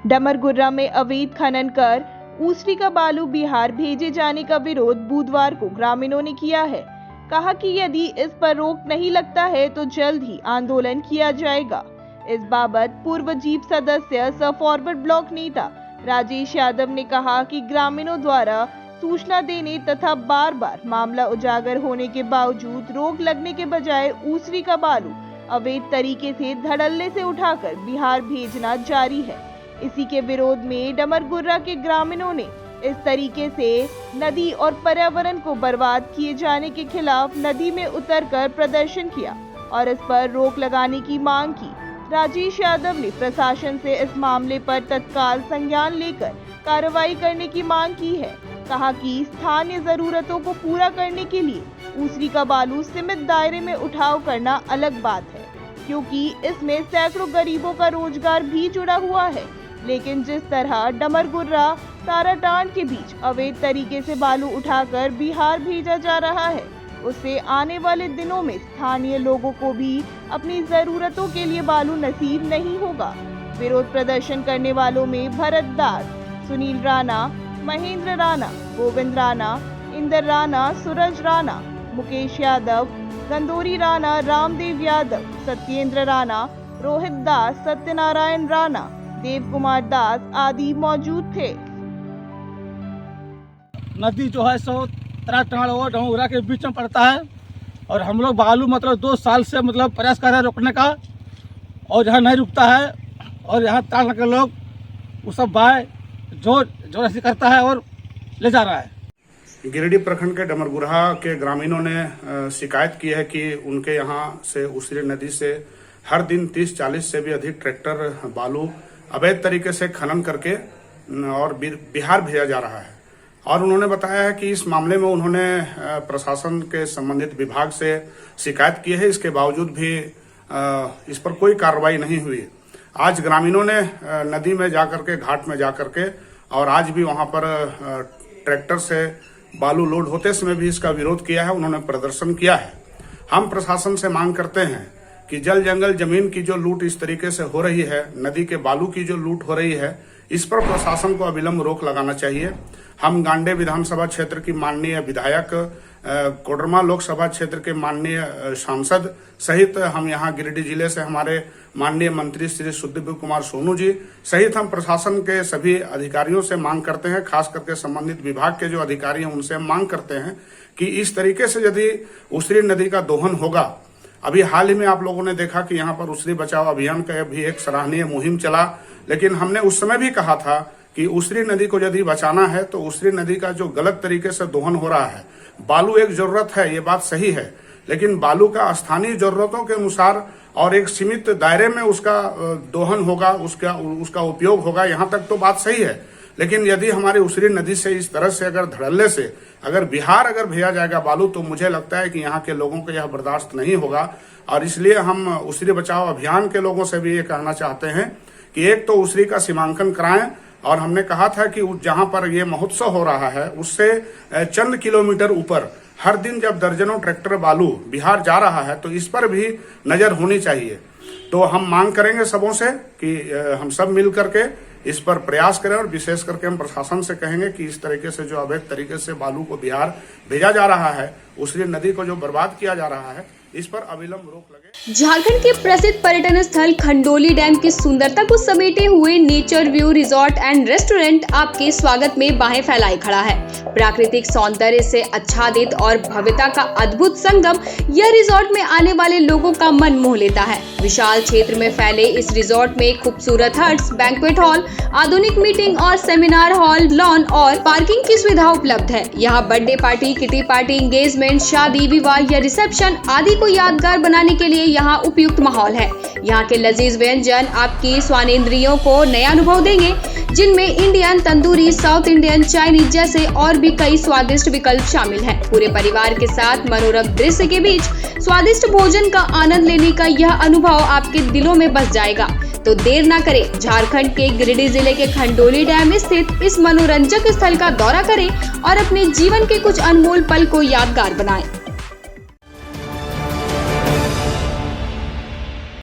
डमरगुर्रा में अवैध खनन कर ऊसरी का बालू बिहार भेजे जाने का विरोध बुधवार को ग्रामीणों ने किया है। कहा कि यदि इस पर रोक नहीं लगता है तो जल्द ही आंदोलन किया जाएगा। इस बाबत पूर्व जीप सदस्य सह फॉरवर्ड ब्लॉक नेता राजेश यादव ने कहा कि ग्रामीणों द्वारा सूचना देने तथा बार बार मामला उजागर होने के बावजूद रोक लगने के बजाय ऊसरी का बालू अवैध तरीके से धड़ल्ले से उठाकर बिहार भेजना जारी है। इसी के विरोध में डमरगुर्रा के ग्रामीणों ने इस तरीके से नदी और पर्यावरण को बर्बाद किए जाने के खिलाफ नदी में उतरकर प्रदर्शन किया और इस पर रोक लगाने की मांग की। राजेश यादव ने प्रशासन से इस मामले पर तत्काल संज्ञान लेकर कार्रवाई करने की मांग की है। कहा कि स्थानीय जरूरतों को पूरा करने के लिए ऊसरी का बालू सीमित दायरे में उठाव करना अलग बात है, क्योंकि इसमें सैकड़ों गरीबों का रोजगार भी जुड़ा हुआ है। लेकिन जिस तरह डमरगुर्रा ताराटांड के बीच अवैध तरीके से बालू उठाकर बिहार भेजा जा रहा है, उससे आने वाले दिनों में स्थानीय लोगों को भी अपनी जरूरतों के लिए बालू नसीब नहीं होगा। विरोध प्रदर्शन करने वालों में भरत दास, सुनील राणा, महेंद्र राणा, गोविंद राणा, इंदर राणा, सूरज राणा, मुकेश यादव, गंदोरी राणा, रामदेव यादव, सत्येंद्र राणा, रोहित दास, सत्यनारायण राणा, देव कुमार दास आदि मौजूद थे। नदी जो है सो ताराटांड और डमरगुर्रा के बीच में पड़ता है और हम लोग बालू 2 साल से प्रयास कर रहे हैं रोकने का, और यहाँ नहीं रुकता है और यहाँ ताड़ के लोग वो सब बाय जोर ऐसी करता है और ले जा रहा है। गिरिडीह प्रखंड के डमरगुर्रा के ग्रामीणों ने शिकायत की है कि उनके यहाँ से ऊसरी नदी से हर दिन 30-40 से भी अधिक ट्रैक्टर बालू अवैध तरीके से खनन करके और बिहार भेजा जा रहा है। और उन्होंने बताया है कि इस मामले में उन्होंने प्रशासन के संबंधित विभाग से शिकायत की है, इसके बावजूद भी इस पर कोई कार्रवाई नहीं हुई। आज ग्रामीणों ने नदी में जाकर के, घाट में जाकर के, और आज भी वहां पर ट्रैक्टर से बालू लोड होते समय भी इसका विरोध किया है, उन्होंने प्रदर्शन किया है। हम प्रशासन से मांग करते हैं कि जल जंगल जमीन की जो लूट इस तरीके से हो रही है, नदी के बालू की जो लूट हो रही है, इस पर प्रशासन को अविलंब रोक लगाना चाहिए। हम गांडे विधानसभा क्षेत्र की माननीय विधायक, कोडरमा लोकसभा क्षेत्र के माननीय सांसद सहित हम यहाँ गिरिडीह जिले से हमारे माननीय मंत्री श्री सुदीप कुमार सोनू जी सहित हम प्रशासन के सभी अधिकारियों से मांग करते हैं, खास करके संबंधित विभाग के जो अधिकारी हैं उनसे मांग करते हैं कि इस तरीके से यदि ऊसरी नदी का दोहन होगा, अभी हाल ही में आप लोगों ने देखा कि यहाँ पर ऊसरी बचाओ अभियान का भी एक सराहनीय मुहिम चला, लेकिन हमने उस समय भी कहा था कि ऊसरी नदी को यदि बचाना है तो ऊसरी नदी का जो गलत तरीके से दोहन हो रहा है, बालू एक जरूरत है, ये बात सही है, लेकिन बालू का स्थानीय जरूरतों के अनुसार और एक सीमित दायरे में उसका दोहन होगा, उसका उपयोग होगा, यहाँ तक तो बात सही है। लेकिन यदि हमारी ऊसरी नदी से इस तरह से अगर धड़ल्ले से अगर बिहार भेजा जाएगा बालू, तो मुझे लगता है कि यहाँ के लोगों को यह बर्दाश्त नहीं होगा। और इसलिए हम ऊसरी बचाओ अभियान के लोगों से भी ये कहना चाहते हैं कि एक तो ऊसरी का सीमांकन कराएं, और हमने कहा था कि जहां पर ये महोत्सव हो रहा है उससे चंद किलोमीटर ऊपर हर दिन जब दर्जनों ट्रैक्टर बालू बिहार जा रहा है तो इस पर भी नजर होनी चाहिए। तो हम मांग करेंगे सबों से कि हम सब मिल करके इस पर प्रयास करें, और विशेष करके हम प्रशासन से कहेंगे कि इस तरीके से जो अवैध तरीके से बालू को बिहार भेजा जा रहा है, ऊसरी नदी को जो बर्बाद किया जा रहा है, इस पर अविलंब रोक लगे। झारखंड के प्रसिद्ध पर्यटन स्थल खंडोली डैम की सुंदरता को समेटे हुए nature view resort and restaurant आपके स्वागत में बाहें फैलाए खड़ा है। प्राकृतिक सौंदर्य से आच्छादित और भव्यता का अद्भुत संगम यह रिजॉर्ट में आने वाले लोगों का मन मोह लेता है। विशाल क्षेत्र में फैले इस रिजॉर्ट में खूबसूरत हट्स, बैंक्वेट हॉल, आधुनिक मीटिंग और सेमिनार हॉल, लॉन और पार्किंग की सुविधा उपलब्ध है। यहाँ birthday party, kitty party, engagement, शादी, विवाह या रिसेप्शन आदि को यादगार बनाने के लिए यहाँ उपयुक्त माहौल है। यहाँ के लजीज व्यंजन आपकी स्वानेंद्रियों को नया अनुभव देंगे, जिनमें Indian, tandoori, south Indian, Chinese जैसे और भी कई स्वादिष्ट विकल्प शामिल हैं। पूरे परिवार के साथ मनोरम दृश्य के बीच स्वादिष्ट भोजन का आनंद लेने का यह अनुभव आपके दिलों में बस जाएगा। तो देर ना करें, झारखंड के गिरिडीह जिले के खंडोली डैम स्थित इस मनोरंजक स्थल का दौरा करें और अपने जीवन के कुछ अनमोल पल को यादगार बनाएं।